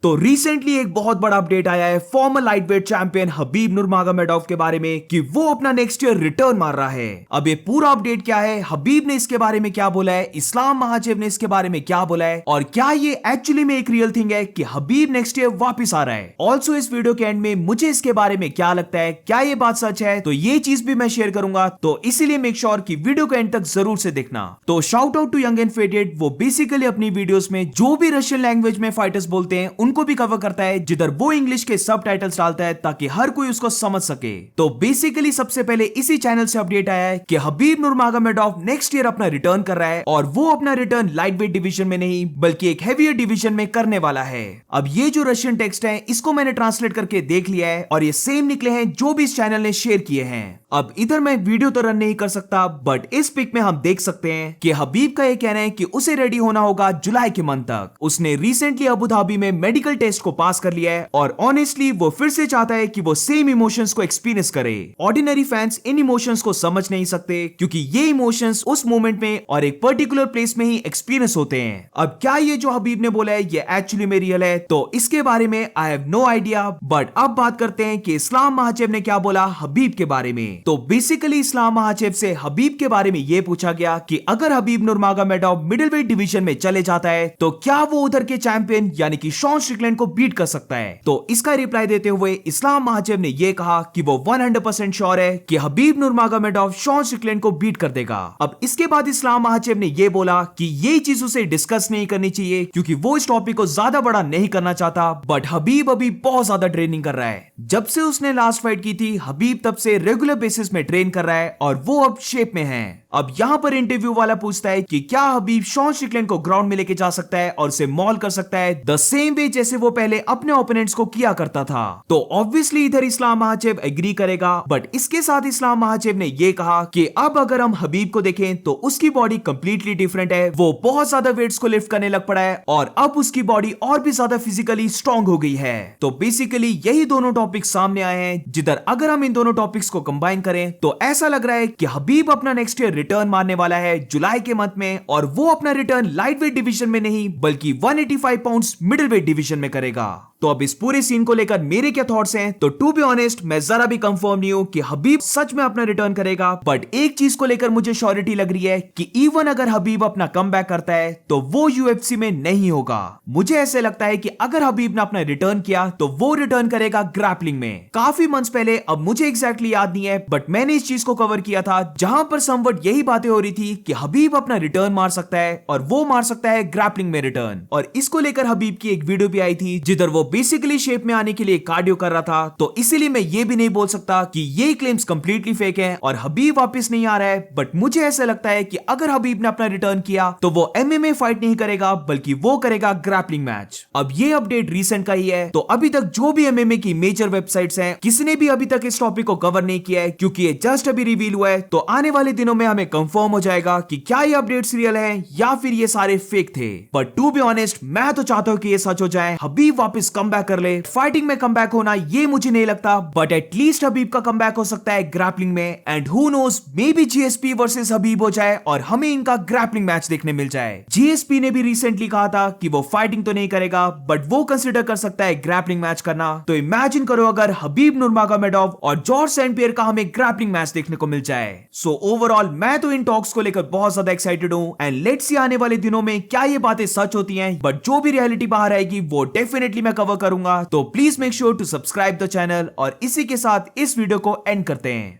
तो रिसेंटली एक बहुत बड़ा अपडेट आया है फॉर्मर लाइटवेट चैंपियन हबीब नूरमागोमेडोव के बारे में कि वो अपना नेक्स्ट ईयर रिटर्न मार रहा है। अब ये पूरा अपडेट क्या है, हबीब ने इसके बारे में क्या बोला है, इस्लाम महाचेव ने इसके बारे में क्या बोला है, और क्या ये एक्चुअली में एक रियल थिंग है कि हबीब नेक्स्ट ईयर वापस आ रहा है। ऑल्सो इस वीडियो के एंड में मुझे इसके बारे में क्या लगता है, क्या ये बात सच है, तो ये चीज भी मैं शेयर करूंगा। तो इसीलिए मेक श्योर कि वीडियो के एंड तक जरूर से देखना। तो shout out to young and fated, वो बेसिकली अपनी वीडियोस में जो भी रशियन लैंग्वेज में फाइटर्स बोलते हैं उनको भी कवर करता है, जिधर वो इंग्लिश के सबटाइटल्स डालता है ताकि हर कोई उसको समझ सके। तो बेसिकली सबसे पहले इसी चैनल से अपडेट आया है कि हबीब नूरमागोमेडोव नेक्स्ट ईयर अपना रिटर्न कर रहा है, और वो अपना रिटर्न लाइट वेट डिवीजन में नहीं बल्कि एक हेवियर डिवीजन में करने वाला है। अब ये जो रशियन टेक्स्ट है इसको मैंने ट्रांसलेट करके देख लिया है, और ये सेम निकले हैं जो भी इस चैनल ने शेयर किए हैं। अब इधर मैं वीडियो तो रन नहीं कर सकता, बट इस पिक में हम देख सकते हैं कि हबीब का ये कहना है कि उसे रेडी होना होगा जुलाई के मंथ तक। उसने रिसेंटली अबू धाबी में मेडिकल टेस्ट को पास कर लिया है, और ऑनेस्टली वो फिर से चाहता है कि वो सेम इमोशंस को एक्सपीरियंस करे। ऑर्डिनरी फैंस इन इमोशंस को समझ नहीं सकते, क्योंकि ये इमोशंस उस मोमेंट में और एक पर्टिकुलर प्लेस में ही एक्सपीरियंस होते हैं। अब क्या ये जो हबीब ने बोला है ये एक्चुअली में रियल है, तो इसके बारे में I have no idea. But अब बात करते हैं कि इस्लाम महाचेव ने क्या बोला हबीब के बारे में। तो बेसिकली इस्लाम महाचेव से हबीब के बारे में यह पूछा गया कि अगर हबीब नूरमागोमेडोव मिडिलवेट डिवीजन में चले जाता है तो क्या वो उधर के चैंपियन यानी कि शॉन स्ट्रिकलैंड को बीट कर सकता है। तो इसका रिप्लाई देते हुए इस्लाम महाचेव ने यह कहा कि वो 100% श्योर है कि हबीब नूरमागोमेडोव शॉन स्ट्रिकलैंड को बीट कर देगा। अब इसके बाद इस्लाम महाचेव ने यह बोला कि ये चीज उसे डिस्कस नहीं करनी चाहिए, क्योंकि वो इस टॉपिक को ज्यादा बड़ा नहीं करना चाहता। बट हबीब अभी बहुत ज्यादा ट्रेनिंग कर रहा है। जब से उसने लास्ट फाइट की थी हबीब तब से रेगुलर बेसिस में ट्रेन कर रहा है, और वो अब शेप में है। अब यहाँ पर इंटरव्यू वाला पूछता है कि क्या हबीब शॉन स्ट्रिकलैंड को ग्राउंड में लेके जा सकता है और उसे मॉल कर सकता है द सेम वे जैसे वो पहले अपने ओपोनेंट्स को किया करता था। तो ऑब्वियसली इधर इस्लाम महाचेव एग्री करेगा, बट इसके साथ इस्लाम महाचेव ने यह कहा कि अब अगर हम हबीब को देखें तो उसकी बॉडी कंप्लीटली डिफरेंट है। वो बहुत ज्यादा वेट्स को लिफ्ट करने लग पड़ा है, और अब उसकी बॉडी और भी ज्यादा फिजिकली स्ट्रॉन्ग हो गई है। तो बेसिकली यही दोनों टॉपिक सामने आए हैं, जिधर अगर हम इन दोनों टॉपिक्स को कंबाइन करें तो ऐसा लग रहा है कि हबीब अपना नेक्स्ट ईयर रिटर्न मारने वाला है जुलाई के मंथ में, और वो अपना रिटर्न लाइट वेट डिवीजन में नहीं बल्कि 185 पाउंड्स मिडिल वेट डिवीजन में करेगा। तो अब इस पूरे सीन को लेकर मेरे क्या थॉट्स हैं, तो टू बी ऑनेस्ट मैं जरा भी कंफर्म नहीं हूं कि हबीब सच में अपना रिटर्न करेगा। बट एक चीज को लेकर मुझे श्योरिटी लग रही है कि इवन अगर हबीब अपना कमबैक करता है तो वो यूएफसी में नहीं होगा। मुझे ऐसे लगता है कि अगर हबीब ने अपना रिटर्न किया तो वो रिटर्न करेगा ग्रैपलिंग में। काफी मंथ्स पहले, अब मुझे एग्जैक्टली याद नहीं है, बट मैंने इस चीज को कवर किया था जहां पर समवट यही बातें हो रही थी कि हबीब अपना रिटर्न मार सकता है, और वो मार सकता है ग्रैपलिंग में रिटर्न। और इसको लेकर हबीब की एक वीडियो भी आई थी जिधर वो बेसिकली शेप में आने के लिए कार्डियो कर रहा था। तो इसीलिए मैं ये भी नहीं बोल सकता कि ये क्लेम्स कंप्लीटली फेक है और हबीब वापस नहीं आ रहा है। बट मुझे ऐसा लगता है कि अगर हबीब ने अपना रिटर्न किया तो वो एमएमए फाइट नहीं करेगा बल्कि वो करेगा ग्रैपलिंग मैच। अब ये अपडेट रीसेंट का ही है, तो अभी तक जो भी एमएमए की मेजर वेबसाइट्स हैं किसी ने भी अभी तक इस टॉपिक को कवर नहीं किया है, क्योंकि ये जस्ट अभी रिवील हुआ है। तो आने वाले दिनों में हमें कंफर्म हो जाएगा कि क्या ये अपडेट्स रियल है या फिर ये सारे फेक थे। बट टू बी ऑनेस्ट मैं तो चाहता हूं कि ये सच हो जाए, हबीब वापस कमबैक कर ले। फाइटिंग में कमबैक होना ये मुझे नहीं लगता, बट एटलीस्ट हबीब का कमबैक हो सकता है ग्रैपलिंग में। And who knows, maybe GSP versus Habib हो जाए और हमें इनका ग्रैपलिंग मैच देखने मिल जाए। जीएसपी ने भी रिसेंटली कहा था कि वो फाइटिंग तो नहीं करेगा बट वो कंसिडर कर सकता है ग्रैपलिंग मैच करना। तो इमेजिन करो अगर हबीब नूरमागोमेडोव और जॉर्ज सेंट पियर का हमें ग्रैपलिंग मैच देखने को मिल जाए। सो ओवरऑल मैं तो इन टॉक्स को लेकर बहुत ज्यादा एक्साइटेड हूं, एंड लेट्स सी आने वाले दिनों में क्या ये बातें सच होती हैं। बट जो भी रियलिटी बाहर आएगी वो डेफिनेटली मैं कवर करूंगा। तो please make sure to subscribe the channel, और इसी के साथ इस वीडियो को एंड करते हैं।